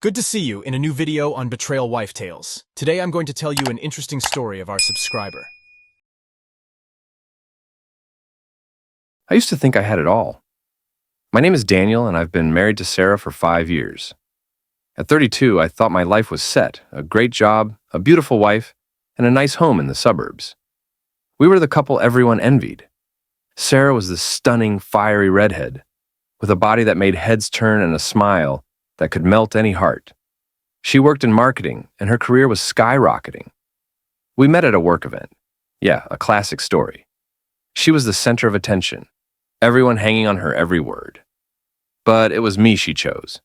Good to see you in a new video on Betrayal Wife Tales. Today I'm going to tell you an interesting story of our subscriber. I used to think I had it all. My name is Daniel, and I've been married to Sarah for 5 years. At 32, I thought my life was set, a great job, a beautiful wife, and a nice home in the suburbs. We were the couple everyone envied. Sarah was the stunning, fiery redhead, with a body that made heads turn and a smile that could melt any heart. She worked in marketing, and her career was skyrocketing. We met at a work event. Yeah, a classic story. She was the center of attention, everyone hanging on her every word. But it was me she chose.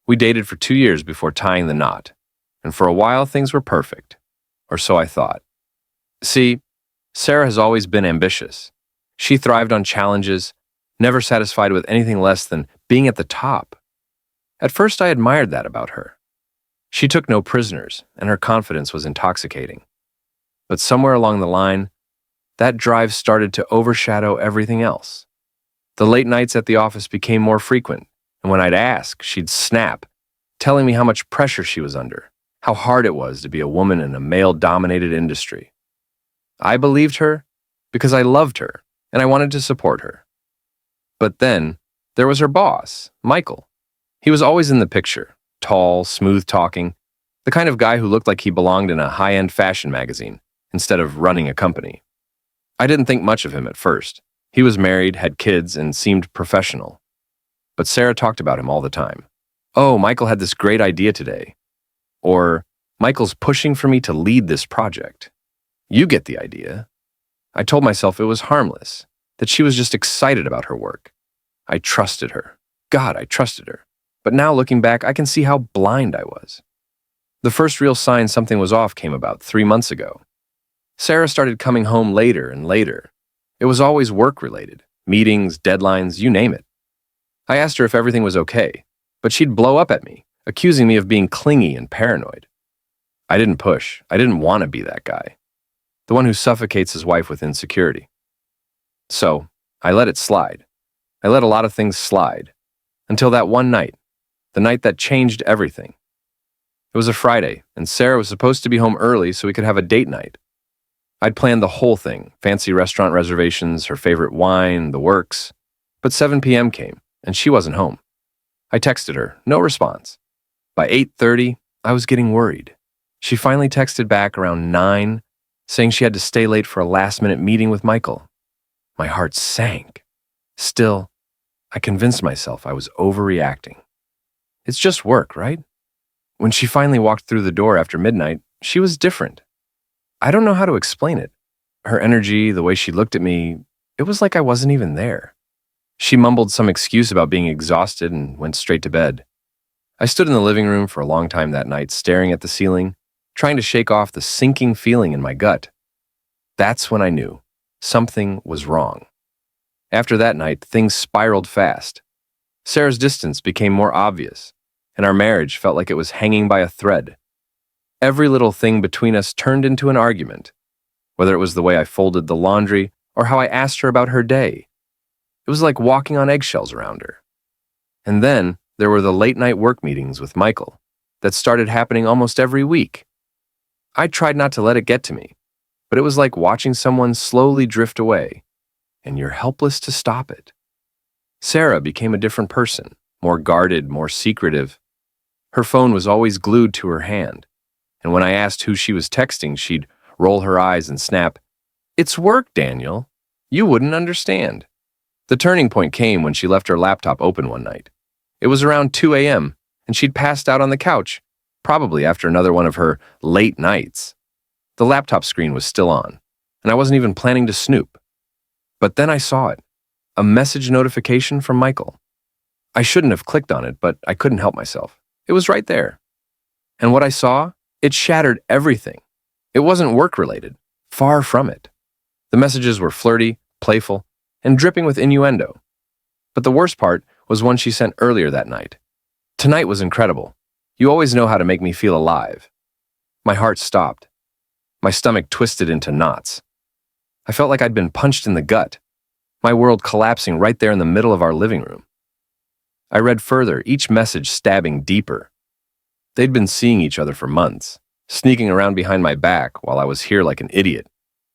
We dated for 2 years before tying the knot, and for a while things were perfect, or so I thought. See, Sarah has always been ambitious. She thrived on challenges, never satisfied with anything less than being at the top. At first, I admired that about her. She took no prisoners, and her confidence was intoxicating. But somewhere along the line, that drive started to overshadow everything else. The late nights at the office became more frequent, and when I'd ask, she'd snap, telling me how much pressure she was under, how hard it was to be a woman in a male-dominated industry. I believed her because I loved her, and I wanted to support her. But then, there was her boss, Michael. He was always in the picture, tall, smooth-talking, the kind of guy who looked like he belonged in a high-end fashion magazine instead of running a company. I didn't think much of him at first. He was married, had kids, and seemed professional. But Sarah talked about him all the time. "Oh, Michael had this great idea today." Or, "Michael's pushing for me to lead this project." You get the idea. I told myself it was harmless, that she was just excited about her work. I trusted her. God, I trusted her. But now, looking back, I can see how blind I was. The first real sign something was off came about 3 months ago. Sarah started coming home later and later. It was always work-related, meetings, deadlines, you name it. I asked her if everything was okay, but she'd blow up at me, accusing me of being clingy and paranoid. I didn't push. I didn't want to be that guy, the one who suffocates his wife with insecurity. So, I let it slide. I let a lot of things slide, until that one night, the night that changed everything. It was a Friday, and Sarah was supposed to be home early so we could have a date night. I'd planned the whole thing, fancy restaurant reservations, her favorite wine, the works. But 7 p.m. came, and she wasn't home. I texted her, no response. By 8:30, I was getting worried. She finally texted back around 9, saying she had to stay late for a last-minute meeting with Michael. My heart sank. Still, I convinced myself I was overreacting. It's just work, right? When she finally walked through the door after midnight, she was different. I don't know how to explain it. Her energy, the way she looked at me, it was like I wasn't even there. She mumbled some excuse about being exhausted and went straight to bed. I stood in the living room for a long time that night, staring at the ceiling, trying to shake off the sinking feeling in my gut. That's when I knew something was wrong. After that night, things spiraled fast. Sarah's distance became more obvious, and our marriage felt like it was hanging by a thread. Every little thing between us turned into an argument, whether it was the way I folded the laundry or how I asked her about her day. It was like walking on eggshells around her. And then there were the late-night work meetings with Michael that started happening almost every week. I tried not to let it get to me, but it was like watching someone slowly drift away, and you're helpless to stop it. Sarah became a different person, more guarded, more secretive. Her phone was always glued to her hand, and when I asked who she was texting, she'd roll her eyes and snap, "It's work, Daniel. You wouldn't understand." The turning point came when she left her laptop open one night. It was around 2 a.m., and she'd passed out on the couch, probably after another one of her late nights. The laptop screen was still on, and I wasn't even planning to snoop. But then I saw it. A message notification from Michael. I shouldn't have clicked on it, but I couldn't help myself. It was right there. And what I saw, it shattered everything. It wasn't work-related. Far from it. The messages were flirty, playful, and dripping with innuendo. But the worst part was one she sent earlier that night. "Tonight was incredible. You always know how to make me feel alive." My heart stopped. My stomach twisted into knots. I felt like I'd been punched in the gut. My world collapsing right there in the middle of our living room. I read further, each message stabbing deeper. They'd been seeing each other for months, sneaking around behind my back while I was here like an idiot,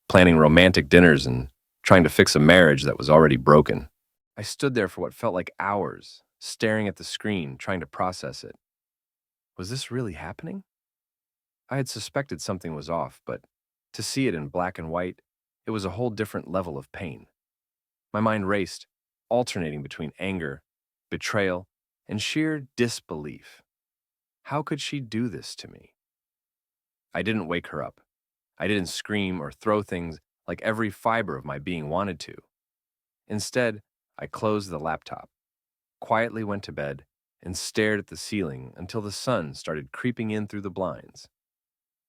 planning romantic dinners and trying to fix a marriage that was already broken. I stood there for what felt like hours, staring at the screen, trying to process it. Was this really happening? I had suspected something was off, but to see it in black and white, it was a whole different level of pain. My mind raced, alternating between anger, betrayal, and sheer disbelief. How could she do this to me? I didn't wake her up. I didn't scream or throw things like every fiber of my being wanted to. Instead, I closed the laptop, quietly went to bed, and stared at the ceiling until the sun started creeping in through the blinds.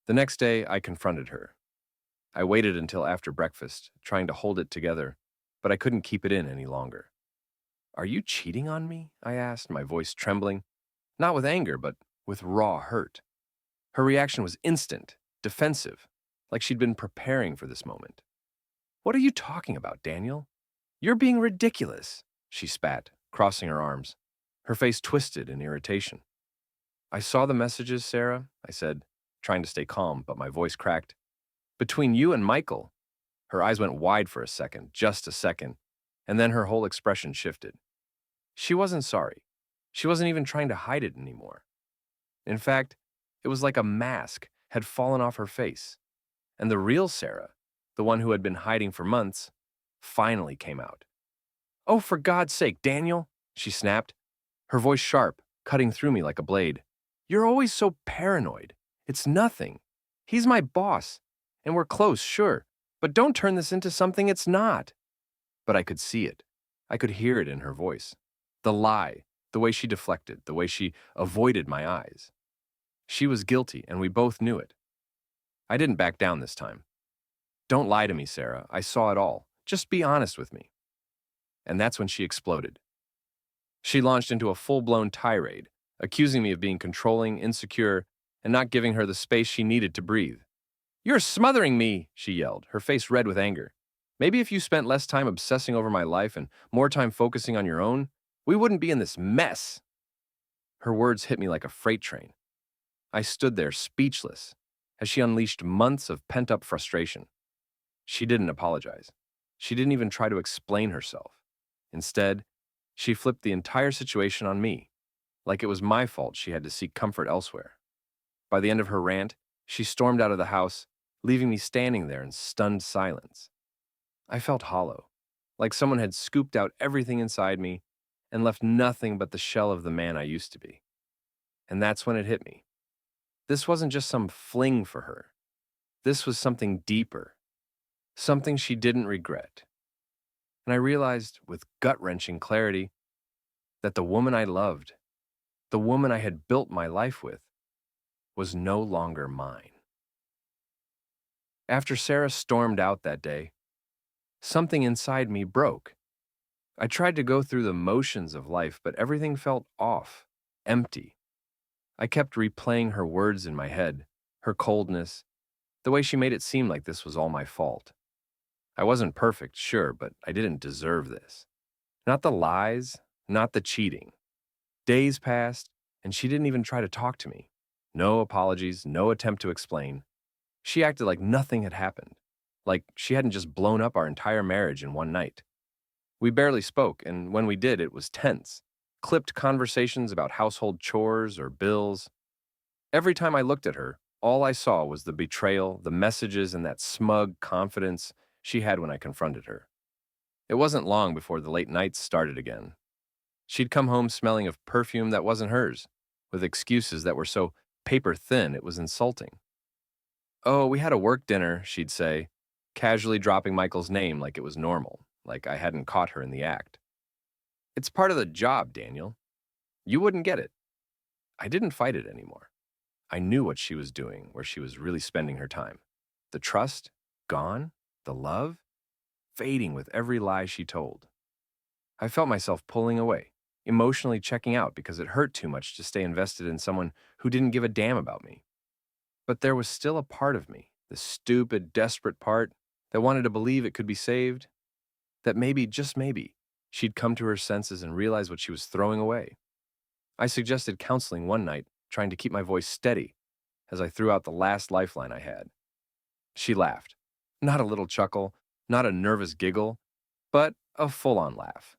The next day, I confronted her. I waited until after breakfast, trying to hold it together, but I couldn't keep it in any longer. "Are you cheating on me?" I asked, my voice trembling, not with anger, but with raw hurt. Her reaction was instant, defensive, like she'd been preparing for this moment. "What are you talking about, Daniel? You're being ridiculous," she spat, crossing her arms, her face twisted in irritation. "I saw the messages, Sarah," I said, trying to stay calm, but my voice cracked. "Between you and Michael." Her eyes went wide for a second, just a second, and then her whole expression shifted. She wasn't sorry. She wasn't even trying to hide it anymore. In fact, it was like a mask had fallen off her face, and the real Sarah, the one who had been hiding for months, finally came out. "Oh, for God's sake, Daniel," she snapped, her voice sharp, cutting through me like a blade. "You're always so paranoid. It's nothing. He's my boss, and we're close, sure, but don't turn this into something it's not." But I could see it. I could hear it in her voice. The lie, the way she deflected, the way she avoided my eyes. She was guilty, and we both knew it. I didn't back down this time. "Don't lie to me, Sarah. I saw it all. Just be honest with me." And that's when she exploded. She launched into a full-blown tirade, accusing me of being controlling, insecure, and not giving her the space she needed to breathe. "You're smothering me," she yelled, her face red with anger. "Maybe if you spent less time obsessing over my life and more time focusing on your own, we wouldn't be in this mess." Her words hit me like a freight train. I stood there speechless as she unleashed months of pent-up frustration. She didn't apologize. She didn't even try to explain herself. Instead, she flipped the entire situation on me, like it was my fault she had to seek comfort elsewhere. By the end of her rant, she stormed out of the house, leaving me standing there in stunned silence. I felt hollow, like someone had scooped out everything inside me and left nothing but the shell of the man I used to be. And that's when it hit me. This wasn't just some fling for her. This was something deeper, something she didn't regret. And I realized with gut-wrenching clarity that the woman I loved, the woman I had built my life with, was no longer mine. After Sarah stormed out that day, something inside me broke. I tried to go through the motions of life, but everything felt off, empty. I kept replaying her words in my head, her coldness, the way she made it seem like this was all my fault. I wasn't perfect, sure, but I didn't deserve this. Not the lies, not the cheating. Days passed, and she didn't even try to talk to me. No apologies, no attempt to explain. She acted like nothing had happened, like she hadn't just blown up our entire marriage in one night. We barely spoke, and when we did, it was tense. Clipped conversations about household chores or bills. Every time I looked at her, all I saw was the betrayal, the messages, and that smug confidence she had when I confronted her. It wasn't long before the late nights started again. She'd come home smelling of perfume that wasn't hers, with excuses that were so paper thin it was insulting. "Oh, we had a work dinner," she'd say, casually dropping Michael's name like it was normal, like I hadn't caught her in the act. "It's part of the job, Daniel. You wouldn't get it." I didn't fight it anymore. I knew what she was doing, where she was really spending her time. The trust, gone. The love, fading with every lie she told. I felt myself pulling away, emotionally checking out because it hurt too much to stay invested in someone who didn't give a damn about me. But there was still a part of me, the stupid, desperate part, that wanted to believe it could be saved, that maybe, just maybe, she'd come to her senses and realize what she was throwing away. I suggested counseling one night, trying to keep my voice steady as I threw out the last lifeline I had. She laughed. Not a little chuckle, not a nervous giggle, but a full-on laugh.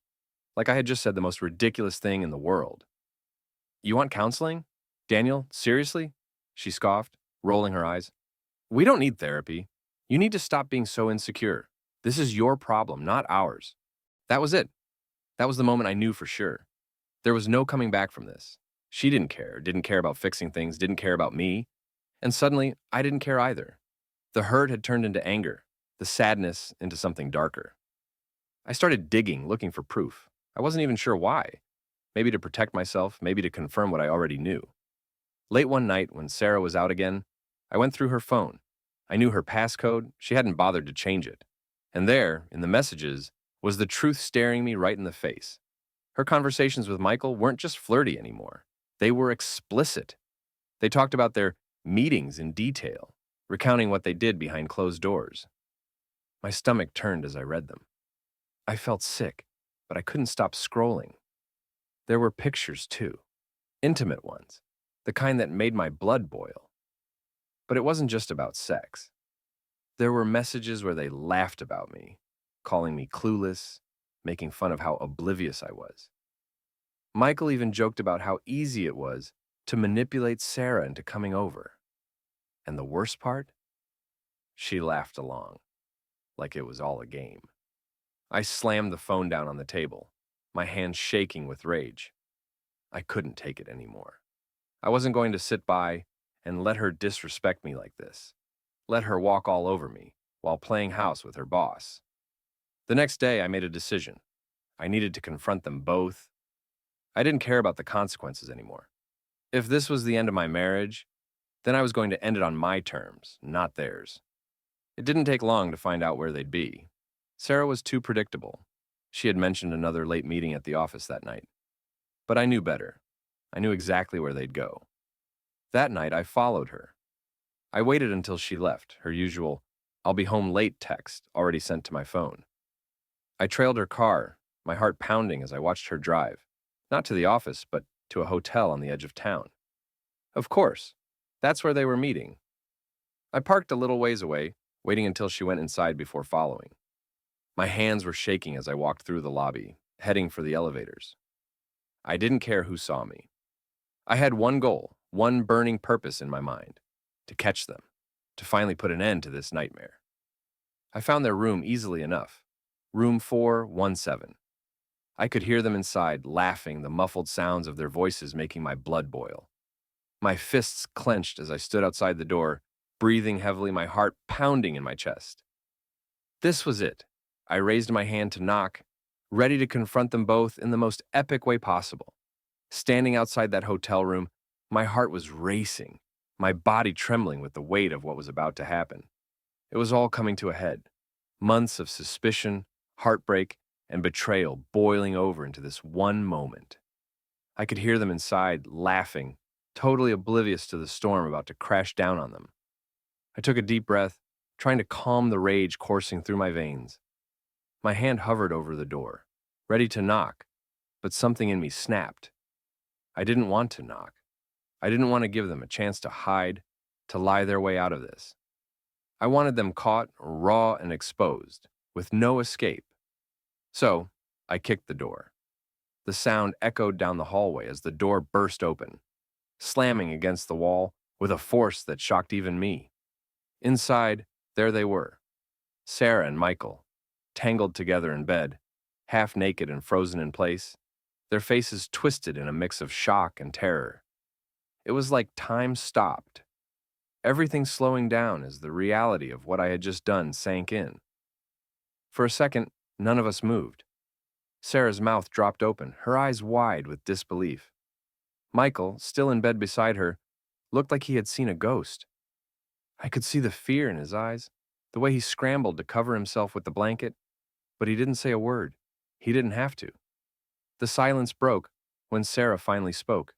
Like I had just said the most ridiculous thing in the world. You want counseling? Daniel, seriously? She scoffed, rolling her eyes. We don't need therapy. You need to stop being so insecure. This is your problem, not ours. That was it. That was the moment I knew for sure. There was no coming back from this. She didn't care about fixing things, didn't care about me. And suddenly, I didn't care either. The hurt had turned into anger, the sadness into something darker. I started digging, looking for proof. I wasn't even sure why. Maybe to protect myself, maybe to confirm what I already knew. Late one night, when Sarah was out again, I went through her phone. I knew her passcode, she hadn't bothered to change it. And there, in the messages, was the truth staring me right in the face. Her conversations with Michael weren't just flirty anymore. They were explicit. They talked about their meetings in detail, recounting what they did behind closed doors. My stomach turned as I read them. I felt sick, but I couldn't stop scrolling. There were pictures, too. Intimate ones. The kind that made my blood boil. But it wasn't just about sex. There were messages where they laughed about me, calling me clueless, making fun of how oblivious I was. Michael even joked about how easy it was to manipulate Sarah into coming over. And the worst part? She laughed along, like it was all a game. I slammed the phone down on the table, my hands shaking with rage. I couldn't take it anymore. I wasn't going to sit by and let her disrespect me like this. Let her walk all over me while playing house with her boss. The next day, I made a decision. I needed to confront them both. I didn't care about the consequences anymore. If this was the end of my marriage, then I was going to end it on my terms, not theirs. It didn't take long to find out where they'd be. Sarah was too predictable. She had mentioned another late meeting at the office that night. But I knew better. I knew exactly where they'd go. That night, I followed her. I waited until she left, her usual, "I'll be home late" text already sent to my phone. I trailed her car, my heart pounding as I watched her drive, not to the office, but to a hotel on the edge of town. Of course, that's where they were meeting. I parked a little ways away, waiting until she went inside before following. My hands were shaking as I walked through the lobby, heading for the elevators. I didn't care who saw me. I had one goal, one burning purpose in my mind: to catch them, to finally put an end to this nightmare. I found their room easily enough, room 417. I could hear them inside, laughing, the muffled sounds of their voices making my blood boil. My fists clenched as I stood outside the door, breathing heavily, my heart pounding in my chest. This was it. I raised my hand to knock, ready to confront them both in the most epic way possible. Standing outside that hotel room, my heart was racing, my body trembling with the weight of what was about to happen. It was all coming to a head. Months of suspicion, heartbreak, and betrayal boiling over into this one moment. I could hear them inside, laughing, totally oblivious to the storm about to crash down on them. I took a deep breath, trying to calm the rage coursing through my veins. My hand hovered over the door, ready to knock, but something in me snapped. I didn't want to knock. I didn't want to give them a chance to hide, to lie their way out of this. I wanted them caught, raw and exposed, with no escape. So, I kicked the door. The sound echoed down the hallway as the door burst open, slamming against the wall with a force that shocked even me. Inside, there they were, Sarah and Michael, tangled together in bed, half naked and frozen in place, their faces twisted in a mix of shock and terror. It was like time stopped, everything slowing down as the reality of what I had just done sank in. For a second, none of us moved. Sarah's mouth dropped open, her eyes wide with disbelief. Michael, still in bed beside her, looked like he had seen a ghost. I could see the fear in his eyes, the way he scrambled to cover himself with the blanket, but he didn't say a word. He didn't have to. The silence broke when Sarah finally spoke,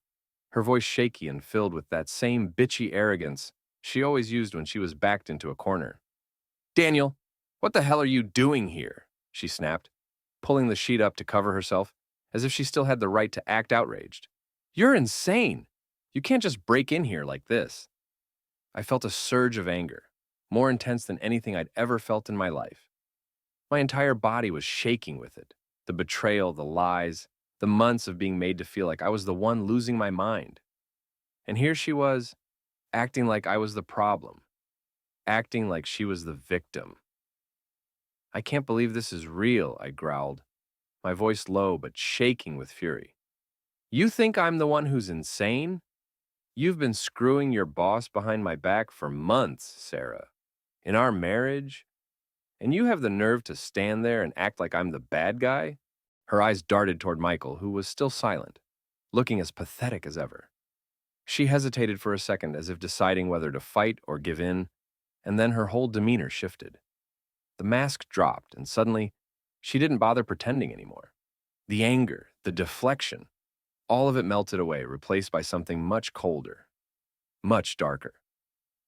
her voice shaky and filled with that same bitchy arrogance she always used when she was backed into a corner. "Daniel, what the hell are you doing here?" she snapped, pulling the sheet up to cover herself, as if she still had the right to act outraged. "You're insane. You can't just break in here like this. I felt a surge of anger, more intense than anything I'd ever felt in my life. My entire body was shaking with it. The betrayal, the lies, the months of being made to feel like I was the one losing my mind. And here she was, acting like I was the problem, acting like she was the victim. I can't believe this is real, I growled, my voice low but shaking with fury. You think I'm the one who's insane? You've been screwing your boss behind my back for months, Sarah. In our marriage? And you have the nerve to stand there and act like I'm the bad guy? Her eyes darted toward Michael, who was still silent, looking as pathetic as ever. She hesitated for a second as if deciding whether to fight or give in, and then her whole demeanor shifted. The mask dropped, and suddenly, she didn't bother pretending anymore. The anger, the deflection, all of it melted away, replaced by something much colder, much darker.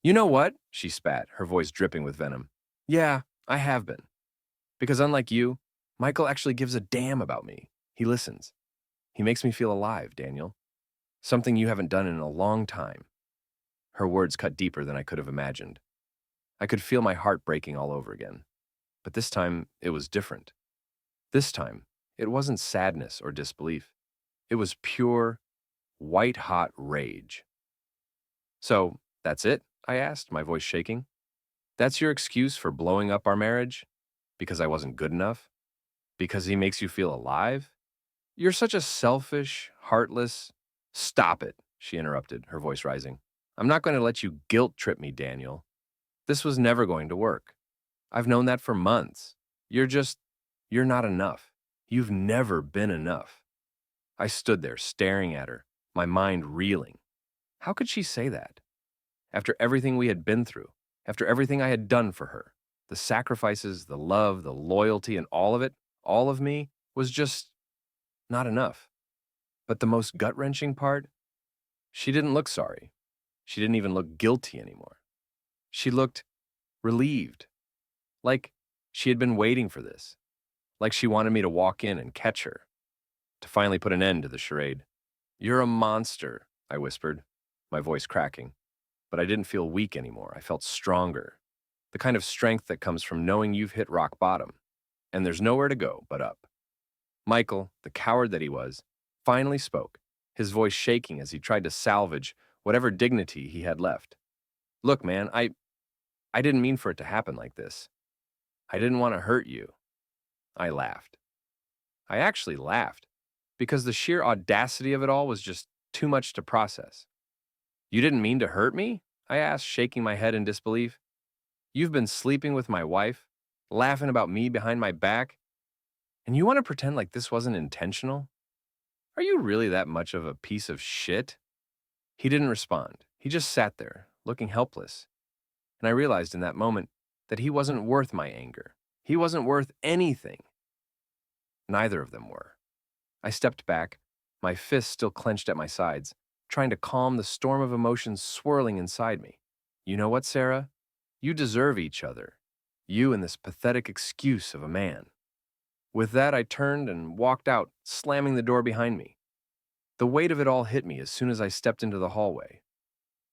You know what? She spat, her voice dripping with venom. Yeah, I have been. Because unlike you, Michael actually gives a damn about me. He listens. He makes me feel alive, Daniel. Something you haven't done in a long time. Her words cut deeper than I could have imagined. I could feel my heart breaking all over again. But this time, it was different. This time, it wasn't sadness or disbelief. It was pure, white-hot rage. So, that's it? I asked, my voice shaking. That's your excuse for blowing up our marriage? Because I wasn't good enough? Because he makes you feel alive? You're such a selfish, heartless... Stop it, she interrupted, her voice rising. I'm not going to let you guilt-trip me, Daniel. This was never going to work. I've known that for months. You're not enough. You've never been enough. I stood there staring at her, my mind reeling. How could she say that? After everything we had been through, after everything I had done for her, the sacrifices, the love, the loyalty, and all of it, all of me, was just not enough. But the most gut-wrenching part? She didn't look sorry. She didn't even look guilty anymore. She looked relieved. Like she had been waiting for this. Like she wanted me to walk in and catch her. To finally put an end to the charade. You're a monster, I whispered, my voice cracking. But I didn't feel weak anymore. I felt stronger. The kind of strength that comes from knowing you've hit rock bottom. And there's nowhere to go but up. Michael, the coward that he was, finally spoke, his voice shaking as he tried to salvage whatever dignity he had left. Look, man, I didn't mean for it to happen like this. I didn't want to hurt you. I laughed. I actually laughed, because the sheer audacity of it all was just too much to process. You didn't mean to hurt me? I asked, shaking my head in disbelief. You've been sleeping with my wife, laughing about me behind my back, and you want to pretend like this wasn't intentional? Are you really that much of a piece of shit? He didn't respond. He just sat there, looking helpless. And I realized in that moment that he wasn't worth my anger. He wasn't worth anything. Neither of them were. I stepped back, my fists still clenched at my sides, trying to calm the storm of emotions swirling inside me. You know what, Sarah? You deserve each other. You and this pathetic excuse of a man. With that, I turned and walked out, slamming the door behind me. The weight of it all hit me as soon as I stepped into the hallway.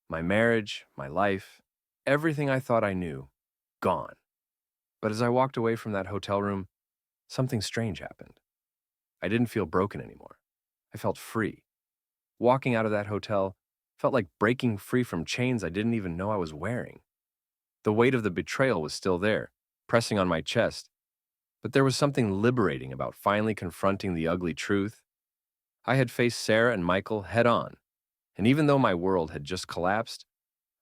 My marriage, my life, everything I thought I knew, gone. But as I walked away from that hotel room, something strange happened. I didn't feel broken anymore. I felt free. Walking out of that hotel felt like breaking free from chains I didn't even know I was wearing. The weight of the betrayal was still there, pressing on my chest, but there was something liberating about finally confronting the ugly truth. I had faced Sarah and Michael head on, and even though my world had just collapsed,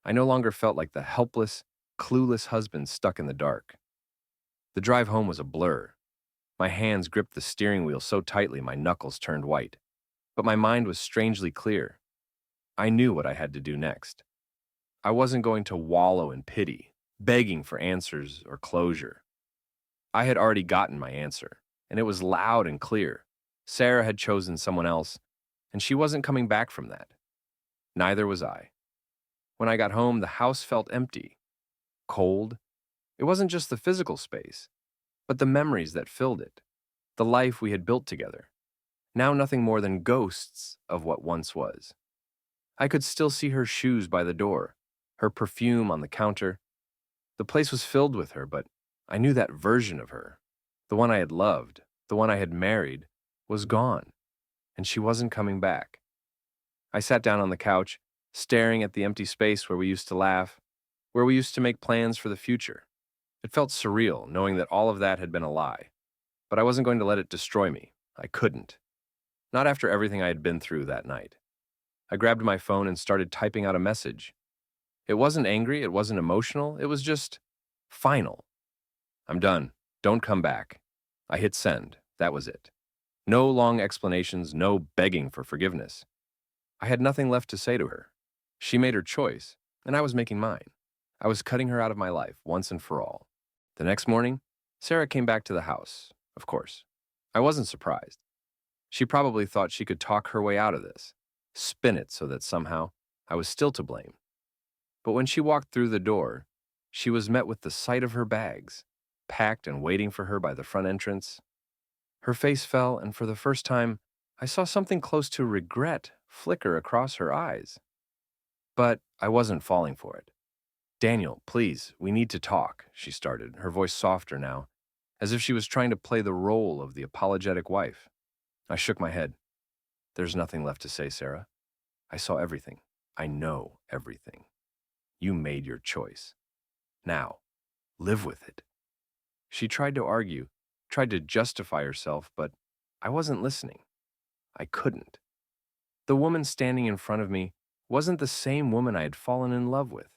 I no longer felt like the helpless, clueless husband stuck in the dark. The drive home was a blur. My hands gripped the steering wheel so tightly my knuckles turned white, but my mind was strangely clear. I knew what I had to do next. I wasn't going to wallow in pity, begging for answers or closure. I had already gotten my answer, and it was loud and clear. Sarah had chosen someone else, and she wasn't coming back from that. Neither was I. When I got home, the house felt empty, cold. It wasn't just the physical space, but the memories that filled it, the life we had built together. Now nothing more than ghosts of what once was. I could still see her shoes by the door, her perfume on the counter. The place was filled with her, but I knew that version of her, the one I had loved, the one I had married, was gone, and she wasn't coming back. I sat down on the couch, staring at the empty space where we used to laugh, where we used to make plans for the future. It felt surreal, knowing that all of that had been a lie. But I wasn't going to let it destroy me. I couldn't. Not after everything I had been through that night. I grabbed my phone and started typing out a message. It wasn't angry, it wasn't emotional, it was just final. I'm done. Don't come back. I hit send. That was it. No long explanations, no begging for forgiveness. I had nothing left to say to her. She made her choice, and I was making mine. I was cutting her out of my life once and for all. The next morning, Sarah came back to the house, of course. I wasn't surprised. She probably thought she could talk her way out of this, spin it so that somehow I was still to blame. But when she walked through the door, she was met with the sight of her bags, packed and waiting for her by the front entrance. Her face fell, and for the first time, I saw something close to regret flicker across her eyes. But I wasn't falling for it. "Daniel, please, we need to talk," she started, her voice softer now, as if she was trying to play the role of the apologetic wife. I shook my head. "There's nothing left to say, Sarah. I saw everything. I know everything. You made your choice. Now, live with it." She tried to argue, tried to justify herself, but I wasn't listening. I couldn't. The woman standing in front of me wasn't the same woman I had fallen in love with.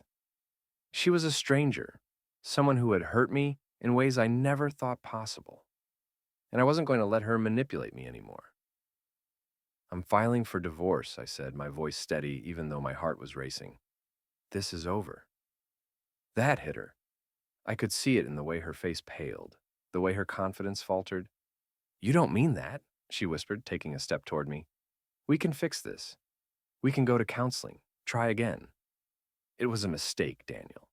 She was a stranger, someone who had hurt me in ways I never thought possible. And I wasn't going to let her manipulate me anymore. "I'm filing for divorce," I said, my voice steady even though my heart was racing. "This is over." That hit her. I could see it in the way her face paled, the way her confidence faltered. "You don't mean that," she whispered, taking a step toward me. "We can fix this. We can go to counseling. Try again." "It was a mistake, Daniel.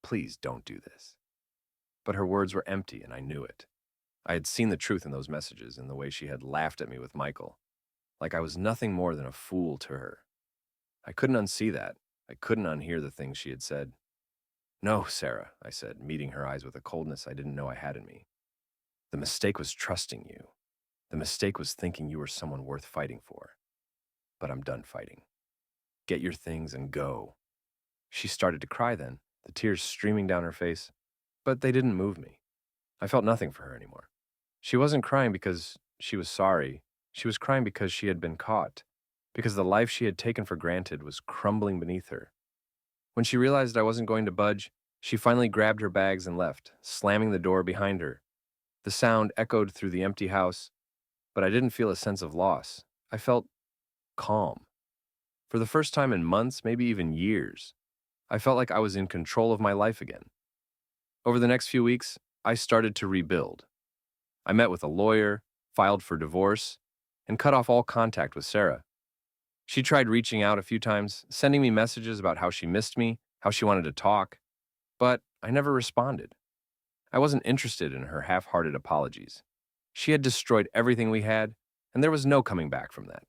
Please don't do this." But her words were empty, and I knew it. I had seen the truth in those messages, in the way she had laughed at me with Michael, like I was nothing more than a fool to her. I couldn't unsee that. I couldn't unhear the things she had said. "No, Sarah," I said, meeting her eyes with a coldness I didn't know I had in me. "The mistake was trusting you. The mistake was thinking you were someone worth fighting for. But I'm done fighting. Get your things and go." She started to cry then, the tears streaming down her face, but they didn't move me. I felt nothing for her anymore. She wasn't crying because she was sorry. She was crying because she had been caught, because the life she had taken for granted was crumbling beneath her. When she realized I wasn't going to budge, she finally grabbed her bags and left, slamming the door behind her. The sound echoed through the empty house, but I didn't feel a sense of loss. I felt calm. For the first time in months, maybe even years, I felt like I was in control of my life again. Over the next few weeks, I started to rebuild. I met with a lawyer, filed for divorce, and cut off all contact with Sarah. She tried reaching out a few times, sending me messages about how she missed me, how she wanted to talk, but I never responded. I wasn't interested in her half-hearted apologies. She had destroyed everything we had, and there was no coming back from that.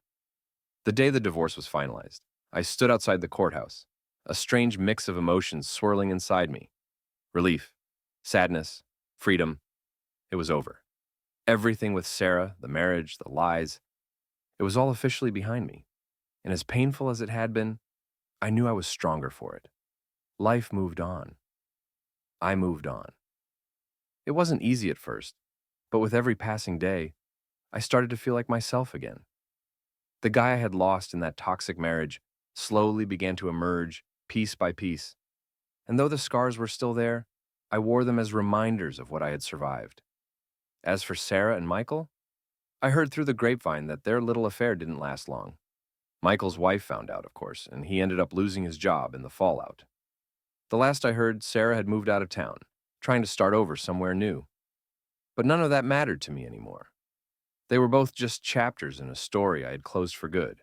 The day the divorce was finalized, I stood outside the courthouse, a strange mix of emotions swirling inside me. Relief, sadness, freedom. It was over. Everything with Sarah, the marriage, the lies, it was all officially behind me. And as painful as it had been, I knew I was stronger for it. Life moved on. I moved on. It wasn't easy at first, but with every passing day, I started to feel like myself again. The guy I had lost in that toxic marriage slowly began to emerge, piece by piece. And though the scars were still there, I wore them as reminders of what I had survived. As for Sarah and Michael, I heard through the grapevine that their little affair didn't last long. Michael's wife found out, of course, and he ended up losing his job in the fallout. The last I heard, Sarah had moved out of town, trying to start over somewhere new. But none of that mattered to me anymore. They were both just chapters in a story I had closed for good.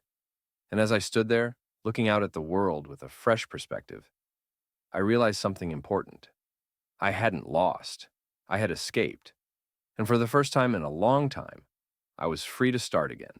And as I stood there, looking out at the world with a fresh perspective, I realized something important. I hadn't lost. I had escaped. And for the first time in a long time, I was free to start again.